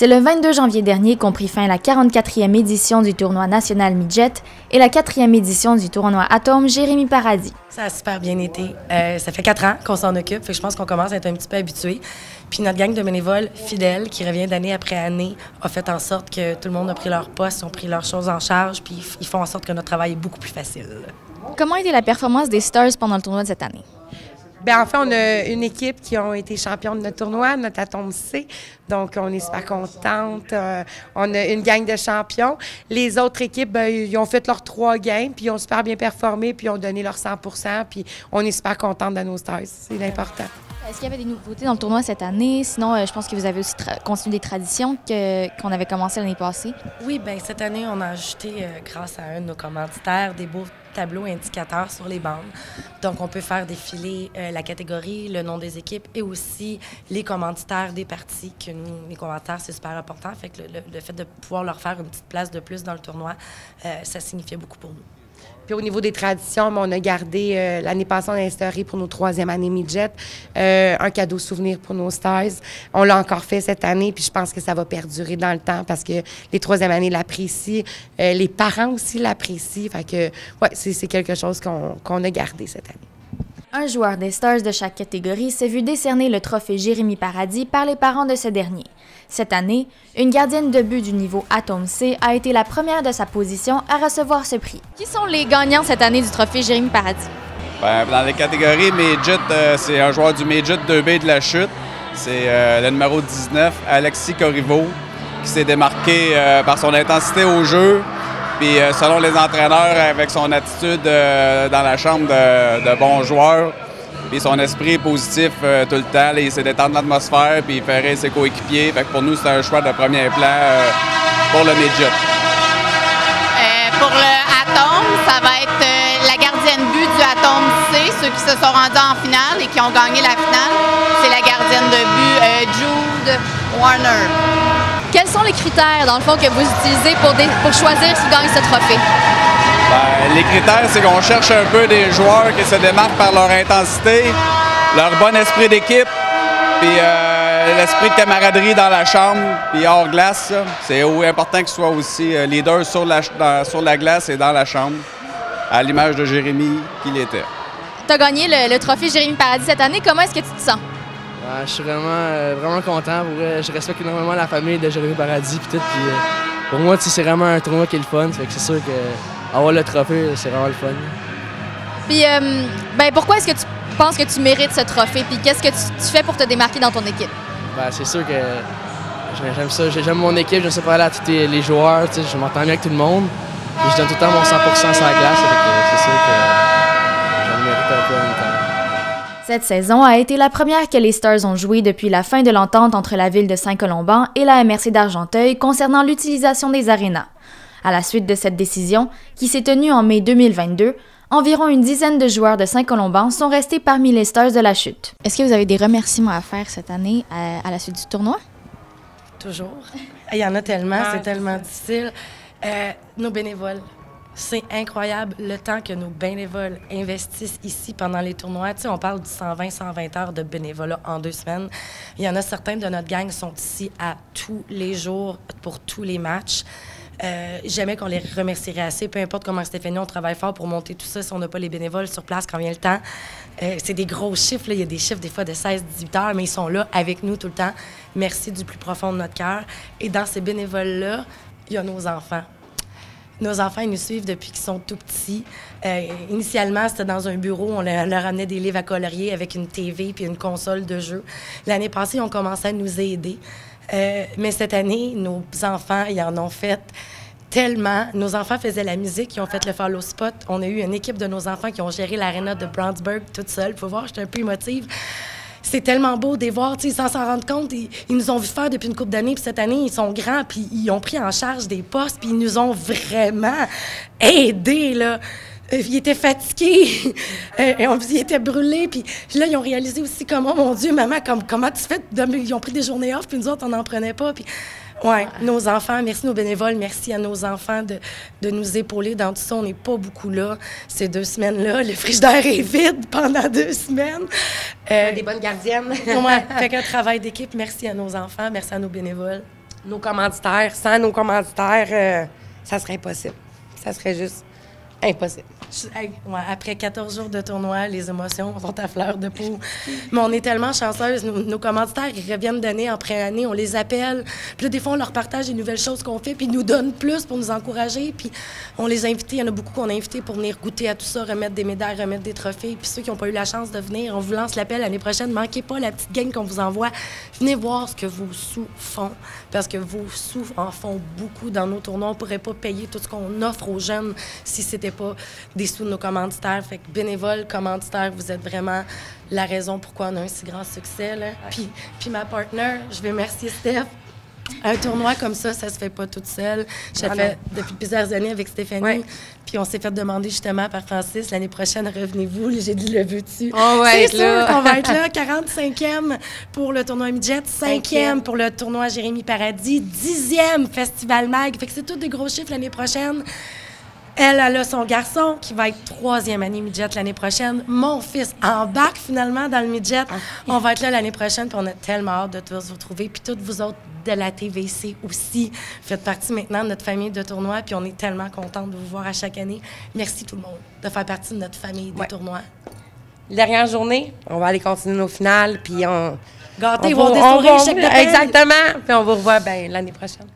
C'est le 22 janvier dernier qu'ont pris fin la 44e édition du tournoi national Midget et la 4e édition du tournoi Atome Jérémy Paradis. Ça a super bien été. Ça fait 4 ans qu'on s'en occupe, fait que je pense qu'on commence à être un petit peu habitués. Puis notre gang de bénévoles fidèles qui revient d'année après année a fait en sorte que tout le monde a pris leur poste, ont pris leurs choses en charge, puis ils font en sorte que notre travail est beaucoup plus facile. Comment a été la performance des Stars pendant le tournoi de cette année? Bien, en fait, on a une équipe qui ont été champions de notre tournoi, notre Atome C. Donc, on est super contente. On a une gang de champions. Les autres équipes, bien, ils ont fait leurs 3 games, puis ils ont super bien performé, puis ils ont donné leur 100 %. Puis on est super contente de nos Stars. C'est l'important. Est-ce qu'il y avait des nouveautés dans le tournoi cette année? Sinon, je pense que vous avez aussi continué des traditions qu'on avait commencées l'année passée. Oui, bien, cette année, on a ajouté, grâce à un de nos commanditaires, des beaux tableaux indicateurs sur les bandes. Donc, on peut faire défiler la catégorie, le nom des équipes et aussi les commanditaires des parties, que nous, les commanditaires, c'est super important. Fait que le fait de pouvoir leur faire une petite place de plus dans le tournoi, ça signifiait beaucoup pour nous. Puis au niveau des traditions, on a gardé, l'année passée, on a instauré pour nos 3e années Midget un cadeau souvenir pour nos Stars. On l'a encore fait cette année, puis je pense que ça va perdurer dans le temps parce que les 3e années l'apprécient, les parents aussi l'apprécient. Fait que, ouais, c'est quelque chose qu'on a gardé cette année. Un joueur des Stars de chaque catégorie s'est vu décerner le trophée Jérémy Paradis par les parents de ce dernier. Cette année, une gardienne de but du niveau Atome C a été la première de sa position à recevoir ce prix. Qui sont les gagnants cette année du trophée Jérémy Paradis? Bien, dans les catégories Midget, c'est un joueur du Midget 2B de la chute. C'est le numéro 19, Alexis Corriveau, qui s'est démarqué par son intensité au jeu. Puis selon les entraîneurs, avec son attitude dans la chambre de bon joueur, puis son esprit positif tout le temps, il sait détendre l'atmosphère, puis il fait rire ses coéquipiers. Fait que pour nous, c'est un choix de premier plan pour le Midget. Pour le Atome, ça va être la gardienne but du Atome C, ceux qui se sont rendus en finale et qui ont gagné la finale. C'est la gardienne de but Jude Warner. Quels sont les critères, dans le fond, que vous utilisez pour choisir qui gagne ce trophée? Bien, les critères, c'est qu'on cherche un peu des joueurs qui se démarquent par leur intensité, leur bon esprit d'équipe, puis l'esprit de camaraderie dans la chambre, puis hors glace. C'est important qu'ils soient aussi leaders sur la glace et dans la chambre, à l'image de Jérémy qu'il était. Tu as gagné le trophée Jérémy Paradis cette année. Comment est-ce que tu te sens? Je suis vraiment content. Je respecte énormément la famille de Jérémy Paradis. Pour moi, c'est vraiment un tournoi qui est le fun. Fait que c'est sûr qu'avoir le trophée, c'est vraiment le fun. Puis, pourquoi est-ce que tu penses que tu mérites ce trophée? Puis qu'est-ce que tu fais pour te démarquer dans ton équipe? C'est sûr que j'aime ça. J'aime mon équipe. Je sais parler à tous les joueurs. Je m'entends bien avec tout le monde. Puis je donne tout le temps mon 100% sur la glace. C'est sûr que je le mérite un peu en même temps. Cette saison a été la première que les Stars ont joué depuis la fin de l'entente entre la ville de Saint-Colomban et la MRC d'Argenteuil concernant l'utilisation des arénas. À la suite de cette décision, qui s'est tenue en mai 2022, environ une dizaine de joueurs de Saint-Colomban sont restés parmi les Stars de la chute. Est-ce que vous avez des remerciements à faire cette année à la suite du tournoi? Toujours. Il y en a tellement, c'est tellement difficile. Nos bénévoles. C'est incroyable le temps que nos bénévoles investissent ici pendant les tournois. Tu sais, on parle de 120 heures de bénévolat en 2 semaines. Il y en a certains de notre gang qui sont ici à tous les jours pour tous les matchs. Jamais qu'on les remercierait assez. Peu importe comment Stéphanie, on travaille fort pour monter tout ça. Si on n'a pas les bénévoles sur place quand vient le temps, c'est des gros chiffres. Là. Il y a des chiffres des fois de 16-18 heures, mais ils sont là avec nous tout le temps. Merci du plus profond de notre cœur. Et dans ces bénévoles-là, il y a nos enfants. Nos enfants, ils nous suivent depuis qu'ils sont tout petits. Initialement, c'était dans un bureau. On leur amenait des livres à colorier avec une TV puis une console de jeu. L'année passée, ils ont commencé à nous aider. Mais cette année, nos enfants, ils en ont fait tellement. Nos enfants faisaient la musique, ils ont fait le follow spot. On a eu une équipe de nos enfants qui ont géré l'aréna de Brownsburg toute seule. Faut voir, j'étais un peu émotive. C'est tellement beau de les voir, sans s'en rendre compte. Ils nous ont vu faire depuis une couple d'années, puis cette année, ils sont grands, puis ils ont pris en charge des postes, puis ils nous ont vraiment aidés, là. Ils étaient fatigués, ils étaient brûlés, puis là, ils ont réalisé aussi comment, mon Dieu, maman, comment tu fais? Ils ont pris des journées off, puis nous autres, on n'en prenait pas, puis... Oui, nos enfants, merci nos bénévoles, merci à nos enfants de nous épauler dans tout ça. On n'est pas beaucoup là ces 2 semaines-là. Le frigidaire est vide pendant 2 semaines. Des bonnes gardiennes. Ouais, fait qu'un travail d'équipe. Merci à nos enfants, merci à nos bénévoles. nos commanditaires. Sans nos commanditaires, ça serait impossible. Ça serait juste impossible. Après 14 jours de tournoi, les émotions sont à fleur de peau. Mais on est tellement chanceuses. Nos commanditaires, ils reviennent d'année après année. On les appelle. Puis là, des fois, on leur partage les nouvelles choses qu'on fait. Puis ils nous donnent plus pour nous encourager. Puis on les a invités. Il y en a beaucoup qu'on a invités pour venir goûter à tout ça, remettre des médailles, remettre des trophées. Puis ceux qui n'ont pas eu la chance de venir, on vous lance l'appel l'année prochaine. Ne manquez pas la petite gang qu'on vous envoie. Venez voir ce que vos sous font. Parce que vos sous en font beaucoup dans nos tournois. On ne pourrait pas payer tout ce qu'on offre aux jeunes si ce n'était pas des sous de nos commanditaires. Fait que bénévoles, commanditaires, vous êtes vraiment la raison pourquoi on a un si grand succès. Là. Puis ma partenaire, je vais remercier Steph. Un tournoi comme ça se fait pas toute seule. J'ai fait depuis plusieurs années avec Stéphanie. Ouais. Puis on s'est fait demander justement par Francis, l'année prochaine, revenez-vous. J'ai dit, le veux-tu? C'est sûr qu'on va être là. 45e pour le tournoi midget, 5e pour le tournoi Jérémy Paradis, 10e Festival Mag. Fait que c'est tous des gros chiffres l'année prochaine. Elle a son garçon qui va être 3e année midget l'année prochaine. Mon fils embarque finalement dans le midget. On va être là l'année prochaine, puis on a tellement hâte de tous vous retrouver. Puis toutes vous autres de la TVC aussi faites partie maintenant de notre famille de tournois, puis on est tellement contents de vous voir à chaque année. Merci tout le monde de faire partie de notre famille de tournois. Dernière journée, on va aller continuer nos finales, puis gâter, voir des sourires, chèques de peine. Exactement, puis on vous revoit l'année prochaine.